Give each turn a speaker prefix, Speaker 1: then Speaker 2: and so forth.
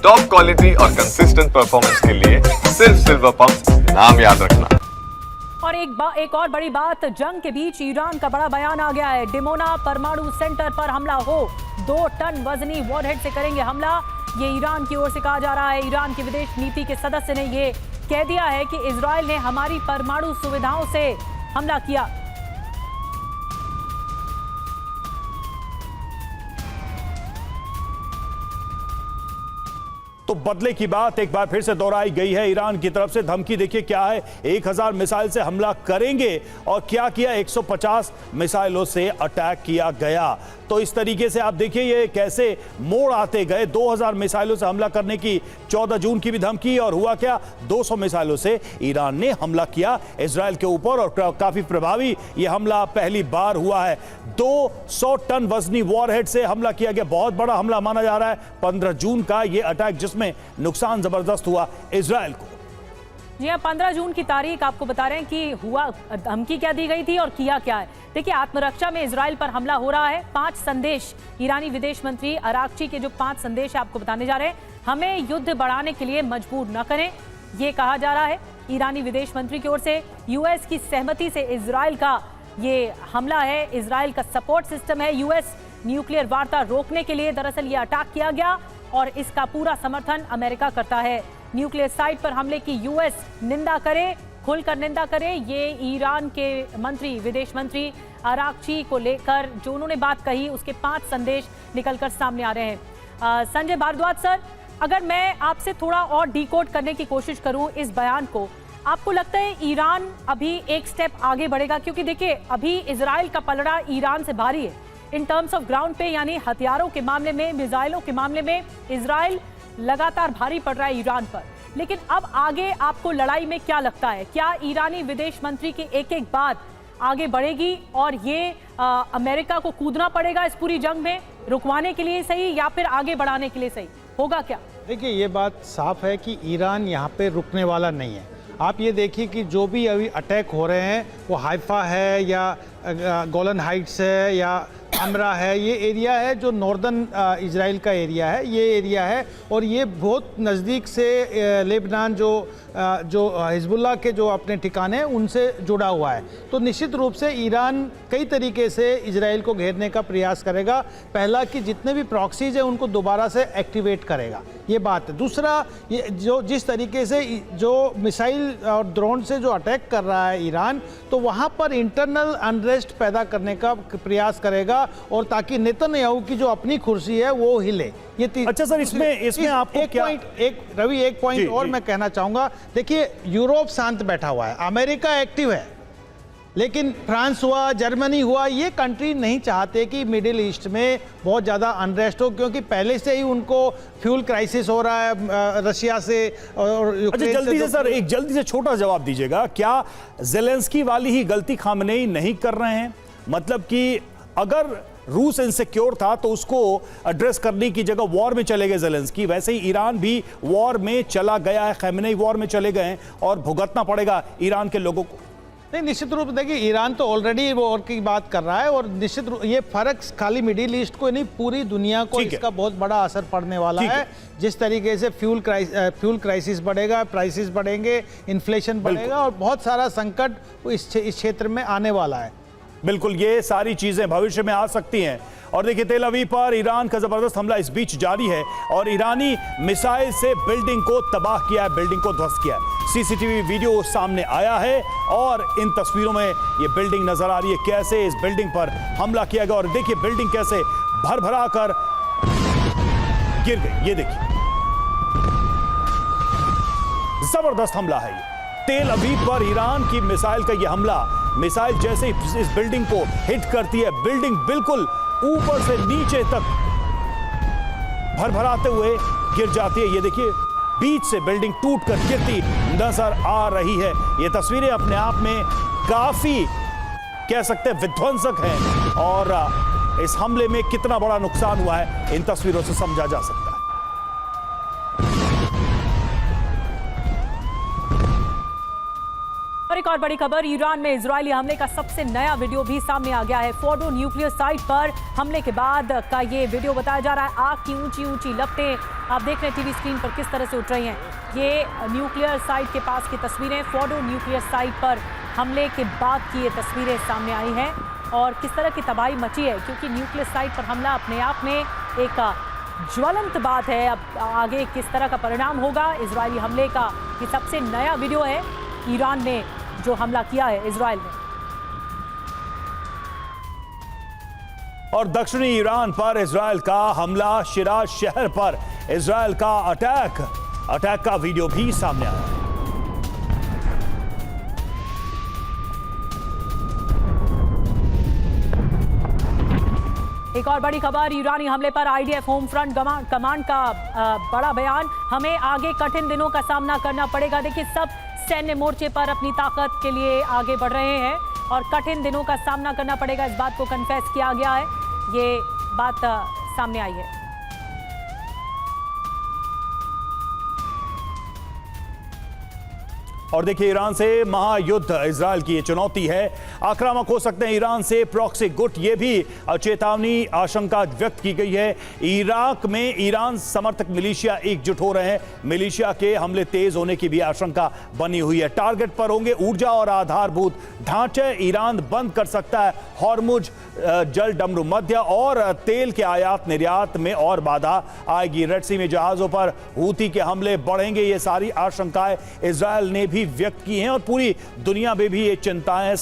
Speaker 1: Top quality और consistent performance के लिए सिर्फ सिल्वर पंप नाम याद रखना।
Speaker 2: और एक और बड़ी बात, जंग के बीच ईरान का बड़ा बयान आ गया है। डिमोना परमाणु सेंटर पर हमला हो, 2 टन वजनी वॉरहेड से करेंगे हमला, ये ईरान की ओर से कहा जा रहा है। ईरान की विदेश नीति के सदस्य ने ये कह दिया है कि इजराइल ने हमारी परमाणु सुविधाओं से हमला किया।
Speaker 3: तो बदले की बात एक बार फिर से दोहराई गई है। ईरान की तरफ से धमकी देखिए क्या है, 1000 मिसाइल से हमला करेंगे और क्या किया, 150 मिसाइलों से अटैक किया गया। तो इस तरीके से आप देखिए ये कैसे मोड़ आते गए। 2000 मिसाइलों से हमला करने की 14 जून की भी धमकी, और हुआ क्या, 200 मिसाइलों से ईरान ने हमला किया इजराइल के ऊपर, और काफी प्रभावी ये हमला पहली बार हुआ है। 200 टन वजनी वॉरहेड से हमला किया गया, बहुत बड़ा हमला माना जा रहा है। 15 जून का ये अटैक जिसमें नुकसान जबरदस्त हुआ इजराइल को।
Speaker 2: जी हाँ, 15 जून की तारीख आपको बता रहे हैं कि हुआ, धमकी क्या दी गई थी और किया क्या है। देखिए, आत्मरक्षा में इजराइल पर हमला हो रहा है। 5 संदेश ईरानी विदेश मंत्री अराक्ची के जो 5 संदेश है आपको बताने जा रहे हैं। हमें युद्ध बढ़ाने के लिए मजबूर न करें, ये कहा जा रहा है ईरानी विदेश मंत्री की ओर से। यूएस की सहमति से इजराइल का ये हमला है, इजराइल का सपोर्ट सिस्टम है। यूएस न्यूक्लियर वार्ता रोकने के लिए दरअसल ये अटैक किया गया और इसका पूरा समर्थन अमेरिका करता है। न्यूक्लियर साइट पर हमले की यूएस निंदा करे, खुलकर निंदा करे। ये ईरान के मंत्री, विदेश मंत्री अराक्ची को लेकर जो उन्होंने बात कही, उसके 5 संदेश निकलकर सामने आ रहे हैं। संजय भारद्वाज सर, अगर मैं आपसे थोड़ा और डिकोड करने की कोशिश करूं इस बयान को, आपको लगता है ईरान अभी एक स्टेप आगे बढ़ेगा? क्योंकि देखिए, अभी इजराइल का पलड़ा ईरान से भारी है इन टर्म्स ऑफ ग्राउंड पे, यानी हथियारों के मामले में, मिसाइलों के मामले में इजराइल लगातार भारी पड़ रहा है ईरान पर। लेकिन अब आगे आपको लड़ाई में क्या लगता है, क्या ईरानी विदेश मंत्री की एक बात आगे बढ़ेगी और ये अमेरिका को कूदना पड़ेगा इस पूरी जंग में, रुकवाने के लिए सही या फिर आगे बढ़ाने के लिए सही होगा क्या?
Speaker 4: देखिए, ये बात साफ है कि ईरान यहाँ पे रुकने वाला नहीं है। आप ये देखिए कि जो भी अभी अटैक हो रहे हैं, वो हाइफा है या गोलन हाइट्स है या अमरा है, ये एरिया है जो नॉर्दर्न इजराइल का एरिया है, ये एरिया है। और ये बहुत नज़दीक से लेबनान जो हिजबुल्लाह के जो अपने ठिकाने हैं उनसे जुड़ा हुआ है। तो निश्चित रूप से ईरान कई तरीके से इजराइल को घेरने का प्रयास करेगा। पहला कि जितने भी प्रॉक्सीज हैं उनको दोबारा से एक्टिवेट करेगा, ये बात है। दूसरा, ये जो जिस तरीके से जो मिसाइल और ड्रोन से जो अटैक कर रहा है ईरान, तो वहाँ पर इंटरनल अनरेस्ट पैदा करने का प्रयास करेगा, और ताकि नेतन्याहू की जो अपनी कुर्सी है वो हिले। ये
Speaker 3: अच्छा सर, इसमें आपको क्या
Speaker 4: रवि, एक पॉइंट और मैं कहना चाहूंगा। देखिए, यूरोप शांत बैठा हुआ है, अमेरिका एक्टिव है, लेकिन फ्रांस हुआ, जर्मनी हुआ, ये कंट्री नहीं चाहते कि मिडिल ईस्ट में बहुत ज़्यादा अनरेस्ट हो, क्योंकि पहले से ही उनको फ्यूल क्राइसिस हो रहा है रशिया से और
Speaker 3: अच्छा, जल्दी से सर एक जल्दी से छोटा जवाब दीजिएगा, क्या ज़ेलेंस्की वाली ही गलती खामनेई नहीं कर रहे हैं? मतलब कि अगर रूस इनसिक्योर था तो उसको एड्रेस करने की जगह वॉर में चले गए ज़ेलेंस्की, वैसे ही ईरान भी वॉर में चला गया है, खamenei वॉर में चले गए हैं और भुगतना पड़ेगा ईरान के लोगों को।
Speaker 4: नहीं, निश्चित रूप से देखिए, ईरान तो ऑलरेडी वॉर की बात कर रहा है, और निश्चित रूप ये फर्क खाली मिडिल ईस्ट को नहीं, पूरी दुनिया को इसका बहुत बड़ा असर पड़ने वाला है। जिस तरीके से फ्यूल क्राइसिस बढ़ेगा, प्राइसेस बढ़ेंगे, इन्फ्लेशन बढ़ेगा और बहुत सारा संकट इस क्षेत्र में आने वाला है।
Speaker 3: बिल्कुल, ये सारी चीजें भविष्य में आ सकती हैं। और देखिए, तेल अवीव पर ईरान का जबरदस्त हमला इस बीच जारी है और ईरानी मिसाइल से बिल्डिंग को तबाह किया है, बिल्डिंग को ध्वस्त किया है। सीसीटीवी वीडियो सामने आया है और इन तस्वीरों में ये बिल्डिंग नजर आ रही है, कैसे इस बिल्डिंग पर हमला किया गया। और देखिए बिल्डिंग कैसे भर कर गिर गई, ये देखिए जबरदस्त हमला है ये। तेल अवीव पर ईरान की मिसाइल का यह हमला, मिसाइल जैसे ही इस बिल्डिंग को हिट करती है, बिल्डिंग बिल्कुल ऊपर से नीचे तक भरभराते हुए गिर जाती है। ये देखिए, बीच से बिल्डिंग टूटकर गिरती नजर आ रही है। ये तस्वीरें अपने आप में काफी कह सकते हैं विध्वंसक हैं और इस हमले में कितना बड़ा नुकसान हुआ है इन तस्वीरों से समझा जा सकता है।
Speaker 2: और एक और बड़ी खबर, ईरान में इजरायली हमले का सबसे नया वीडियो भी सामने आ गया है। फोर्डो न्यूक्लियर साइट पर हमले के बाद का ये वीडियो बताया जा रहा है। आग की ऊंची ऊंची लपटें आप देख रहे हैं टीवी स्क्रीन पर किस तरह से उठ रही हैं। ये न्यूक्लियर साइट के पास की तस्वीरें, फोर्डो न्यूक्लियर साइट पर हमले के बाद की ये तस्वीरें सामने आई हैं और किस तरह की तबाही मची है, क्योंकि न्यूक्लियर साइट पर हमला अपने आप में एक ज्वलंत बात है। अब आगे किस तरह का परिणाम होगा इजरायली हमले का, ये सबसे नया वीडियो है ईरान ने जो हमला किया है इजराइल में।
Speaker 3: और दक्षिणी ईरान पर इजराइल का हमला, शिराज शहर पर इजराइल का अटैक का वीडियो भी सामने आया।
Speaker 2: एक और बड़ी खबर, ईरानी हमले पर आईडीएफ होम फ्रंट कमांड का बड़ा बयान, हमें आगे कठिन दिनों का सामना करना पड़ेगा। देखिए, सब सैन्य मोर्चे पर अपनी ताकत के लिए आगे बढ़ रहे हैं और कठिन दिनों का सामना करना पड़ेगा, इस बात को कन्फेस किया गया है। ये बात सामने आई है।
Speaker 3: और देखिए, ईरान से महायुद्ध इजराइल की ये चुनौती है। आक्रामक हो सकते हैं ईरान से प्रॉक्सी गुट, ये भी चेतावनी आशंका व्यक्त की गई है। इराक में ईरान समर्थक मिलिशिया एकजुट हो रहे हैं, मिलिशिया के हमले तेज होने की भी आशंका बनी हुई है। टारगेट पर होंगे ऊर्जा और आधारभूत ढांचे। ईरान बंद कर सकता है हॉर्मुज जल डमरू मध्य और तेल के आयात निर्यात में और बाधा आएगी। रेड सी में जहाजों पर हूती के हमले बढ़ेंगे, ये सारी आशंकाएं इजराइल ने भी व्यक्त की हैं और पूरी दुनिया में भी ये चिंताएं